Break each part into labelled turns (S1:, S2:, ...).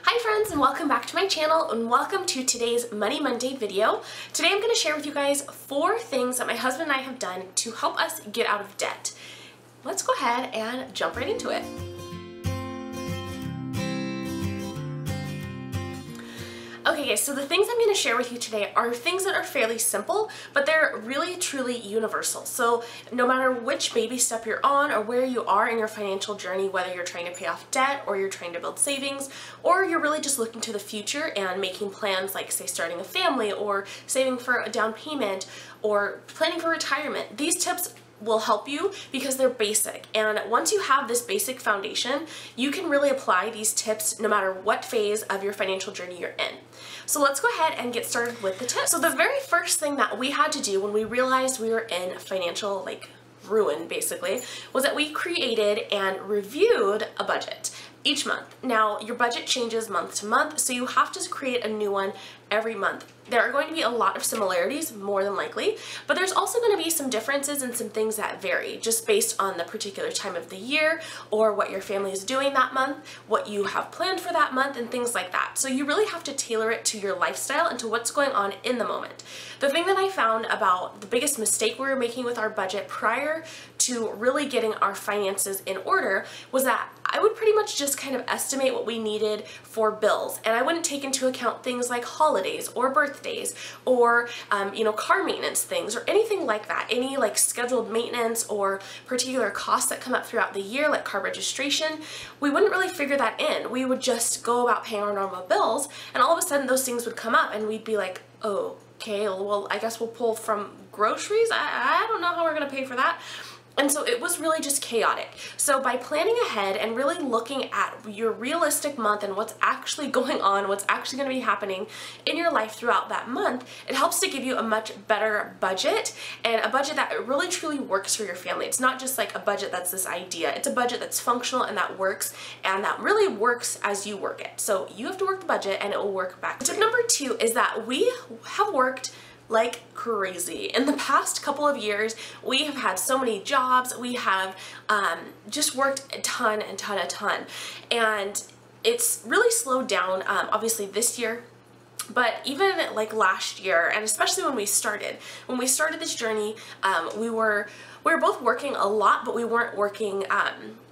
S1: Hi friends, and welcome back to my channel, and welcome to today's Money Monday video. Today I'm going to share with you guys 4 things that my husband and I have done to help us get out of debt. Let's go ahead and jump right into it. Okay guys, so the things I'm going to share with you today are things that are fairly simple, but they're really truly universal. So no matter which baby step you're on or where you are in your financial journey, whether you're trying to pay off debt or you're trying to build savings, or you're really just looking to the future and making plans like say starting a family or saving for a down payment or planning for retirement, these tips will help you because they're basic, and once you have this basic foundation, you can really apply these tips no matter what phase of your financial journey you're in. So let's go ahead and get started with the tips. So the very first thing that we had to do when we realized we were in financial ruin basically was that we created and reviewed a budget each month. Now your budget changes month to month, so you have to create a new one every month. There are going to be a lot of similarities, more than likely, but there's also going to be some differences and some things that vary just based on the particular time of the year or what your family is doing that month, what you have planned for that month, and things like that. So you really have to tailor it to your lifestyle and to what's going on in the moment. The thing that I found about the biggest mistake we were making with our budget prior to really getting our finances in order was that I would pretty much just kind of estimate what we needed for bills, and I wouldn't take into account things like holidays or birthdays or car maintenance things or anything like that, any like scheduled maintenance or particular costs that come up throughout the year like car registration. We wouldn't really figure that in. We would just go about paying our normal bills, and all of a sudden those things would come up and we'd be like, oh, okay, well I guess we'll pull from groceries. I don't know how we're gonna pay for that. And so it was really just chaotic. So by planning ahead and really looking at your realistic month and what's actually going on, what's actually going to be happening in your life throughout that month, it helps to give you a much better budget, and a budget that really truly works for your family. It's not just like a budget that's this idea. It's a budget that's functional and that works, and that really works as you work it. So you have to work the budget and it will work back. Tip number 2 is that we have worked like crazy. In the past couple of years, we have had so many jobs. We have just worked a ton, and it's really slowed down, obviously this year, but even like last year, and especially when we started this journey, we were both working a lot, but we weren't working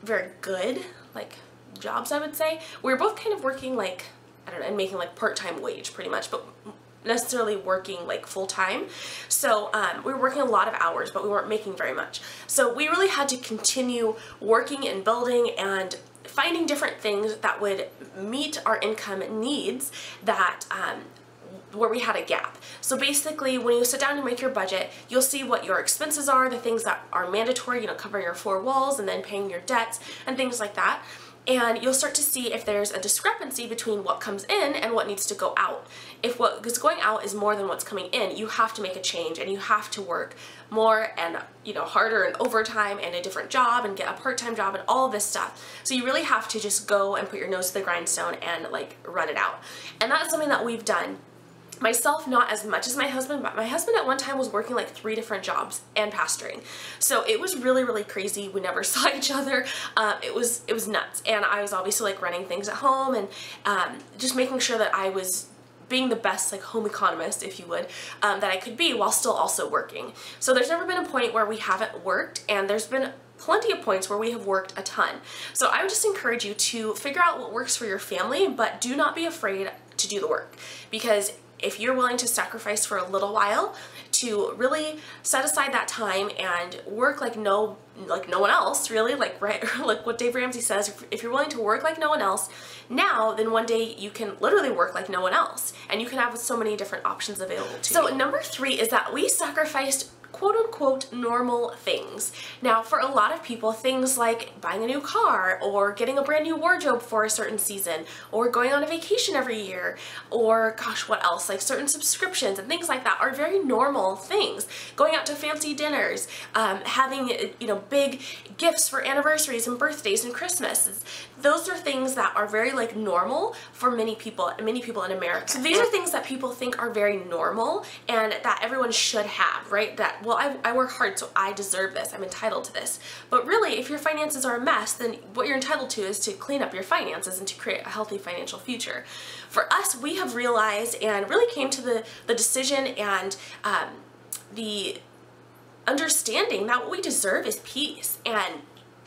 S1: very good like jobs, I would say. We were both kind of working like, I don't know, and making like part-time wage pretty much, but necessarily working like full-time. So we were working a lot of hours, but we weren't making very much. So we really had to continue working and building and finding different things that would meet our income needs that where we had a gap. So basically, when you sit down and make your budget, you'll see what your expenses are, the things that are mandatory, covering your 4 walls and then paying your debts and things like that. And you'll start to see if there's a discrepancy between what comes in and what needs to go out. If what is going out is more than what's coming in, you have to make a change, and you have to work more and harder and overtime and a different job and get a part-time job and all of this stuff. So you really have to just go and put your nose to the grindstone and like run it out. And that's something that we've done. Myself, not as much as my husband, but my husband at one time was working like 3 different jobs and pastoring. So it was really, really crazy. We never saw each other. It was nuts. And I was obviously like running things at home and just making sure that I was being the best like home economist, if you would, that I could be while still also working. So there's never been a point where we haven't worked, and there's been plenty of points where we have worked a ton. So I would just encourage you to figure out what works for your family, but do not be afraid to do the work, because if you're willing to sacrifice for a little while to really set aside that time and work like no one else, really, like what Dave Ramsey says, if you're willing to work like no one else now, then one day you can literally work like no one else, and you can have so many different options available to you. So number 3 is that we sacrificed quote-unquote normal things. Now, for a lot of people, things like buying a new car or getting a brand new wardrobe for a certain season or going on a vacation every year or gosh, what else, like certain subscriptions and things like that are very normal things. Going out to fancy dinners, having big gifts for anniversaries and birthdays and Christmas. those are things that are very like normal for many people in America. So these are things that people think are very normal and that everyone should have, right? That, well, I work hard, so I deserve this, I'm entitled to this. But really, if your finances are a mess, then what you're entitled to is to clean up your finances and to create a healthy financial future. For us, we have realized and really came to the decision and the understanding that what we deserve is peace. And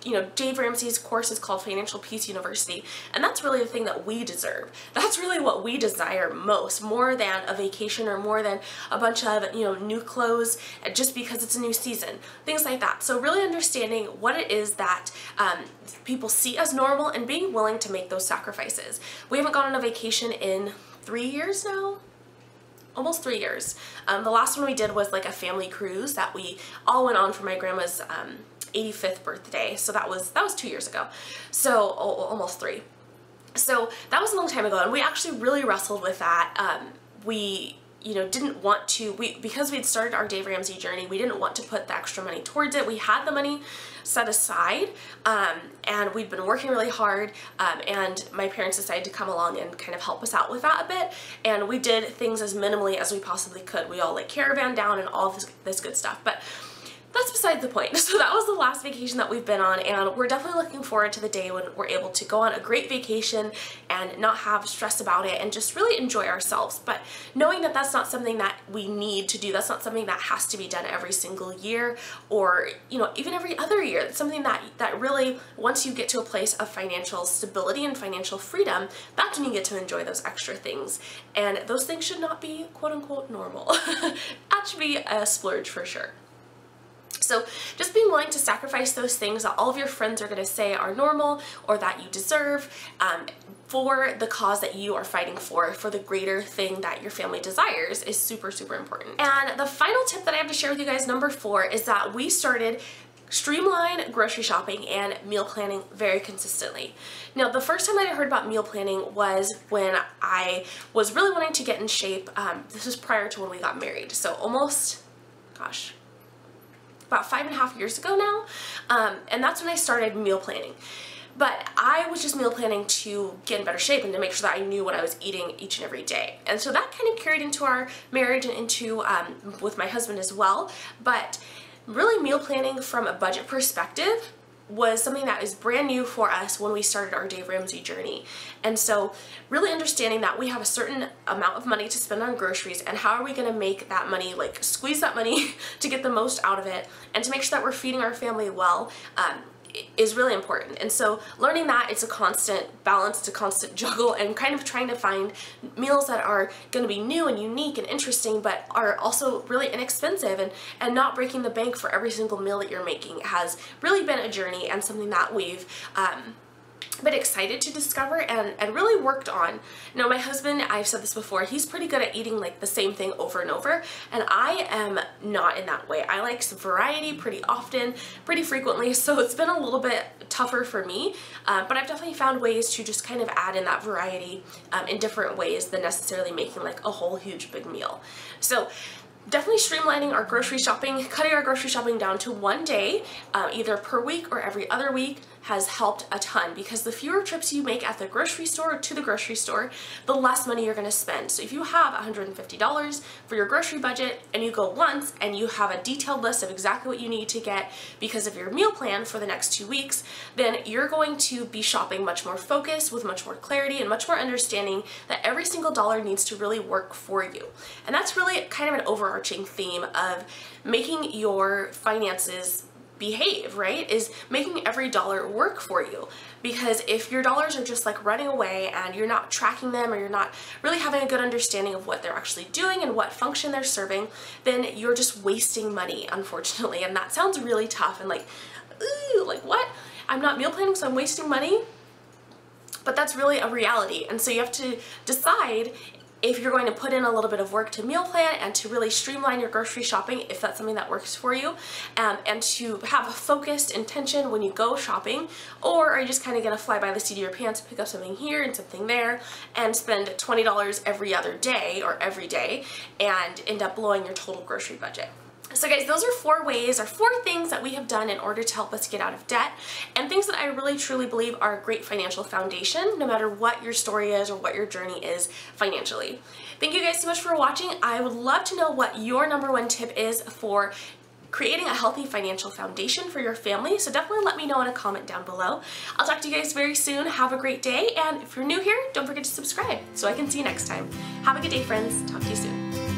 S1: you know, Dave Ramsey's course is called Financial Peace University, and that's really the thing that we deserve. That's really what we desire most, more than a vacation or more than a bunch of, you know, new clothes just because it's a new season, things like that. So really understanding what it is that people see as normal and being willing to make those sacrifices. We haven't gone on a vacation in 3 years now. Almost 3 years. The last one we did was like a family cruise that we all went on for my grandma's 85th birthday. So that was 2 years ago. So almost 3. So that was a long time ago, and we actually really wrestled with that. We, you know, didn't want to, because we had started our Dave Ramsey journey, we didn't want to put the extra money towards it. We had the money set aside, and we'd been working really hard, and my parents decided to come along and kind of help us out with that a bit, and we did things as minimally as we possibly could. We all like caravan down and all this good stuff, but that's beside the point. So that was the last vacation that we've been on, and we're definitely looking forward to the day when we're able to go on a great vacation and not have stress about it and just really enjoy ourselves. But knowing that that's not something that we need to do, that's not something that has to be done every single year or, you know, even every other year. It's something that really, once you get to a place of financial stability and financial freedom, that's when you get to enjoy those extra things. And those things should not be quote unquote normal. That should be a splurge for sure. So just being willing to sacrifice those things that all of your friends are going to say are normal or that you deserve for the cause that you are fighting for the greater thing that your family desires is super, super important. And the final tip that I have to share with you guys, number 4, is that we started streamline grocery shopping and meal planning very consistently. Now, the first time that I heard about meal planning was when I was really wanting to get in shape. This was prior to when we got married. So almost, gosh, about 5.5 years ago now, and that's when I started meal planning. But I was just meal planning to get in better shape and to make sure that I knew what I was eating each and every day. And so that kind of carried into our marriage and into with my husband as well. But really, meal planning from a budget perspective was something that is brand new for us when we started our Dave Ramsey journey. And so really understanding that we have a certain amount of money to spend on groceries, and how are we going to make that money, like squeeze that money to get the most out of it and to make sure that we're feeding our family well, is really important. And so learning that it's a constant balance, it's a constant juggle, and kind of trying to find meals that are going to be new and unique and interesting, but are also really inexpensive, and not breaking the bank for every single meal that you're making has really been a journey and something that we've been excited to discover and really worked on. Now, my husband, I've said this before, he's pretty good at eating like the same thing over and over, and I am not in that way. I like some variety pretty often, pretty frequently, so it's been a little bit tougher for me, but I've definitely found ways to just kind of add in that variety in different ways than necessarily making like a whole huge big meal. So definitely streamlining our grocery shopping, cutting our grocery shopping down to one day, either per week or every other week, has helped a ton, because the fewer trips you make at the grocery store or to the grocery store, the less money you're going to spend. So if you have $150 for your grocery budget and you go once and you have a detailed list of exactly what you need to get because of your meal plan for the next 2 weeks, then you're going to be shopping much more focused, with much more clarity and much more understanding that every single dollar needs to really work for you. And that's really kind of an overarching theme of making your finances behave, right? Is making every dollar work for you. Because if your dollars are just like running away and you're not tracking them, or you're not really having a good understanding of what they're actually doing and what function they're serving, then you're just wasting money, unfortunately. And that sounds really tough and like, ooh, like what? I'm not meal planning, so I'm wasting money? But that's really a reality. And so you have to decide if you're going to put in a little bit of work to meal plan and to really streamline your grocery shopping, if that's something that works for you, and to have a focused intention when you go shopping, or are you just kind of going to fly by the seat of your pants, pick up something here and something there, and spend $20 every other day or every day and end up blowing your total grocery budget. So guys, those are 4 ways or 4 things that we have done in order to help us get out of debt, and things that I really truly believe are a great financial foundation no matter what your story is or what your journey is financially. Thank you guys so much for watching. I would love to know what your #1 tip is for creating a healthy financial foundation for your family, so definitely let me know in a comment down below. I'll talk to you guys very soon. Have a great day, and if you're new here, don't forget to subscribe so I can see you next time. Have a good day, friends. Talk to you soon.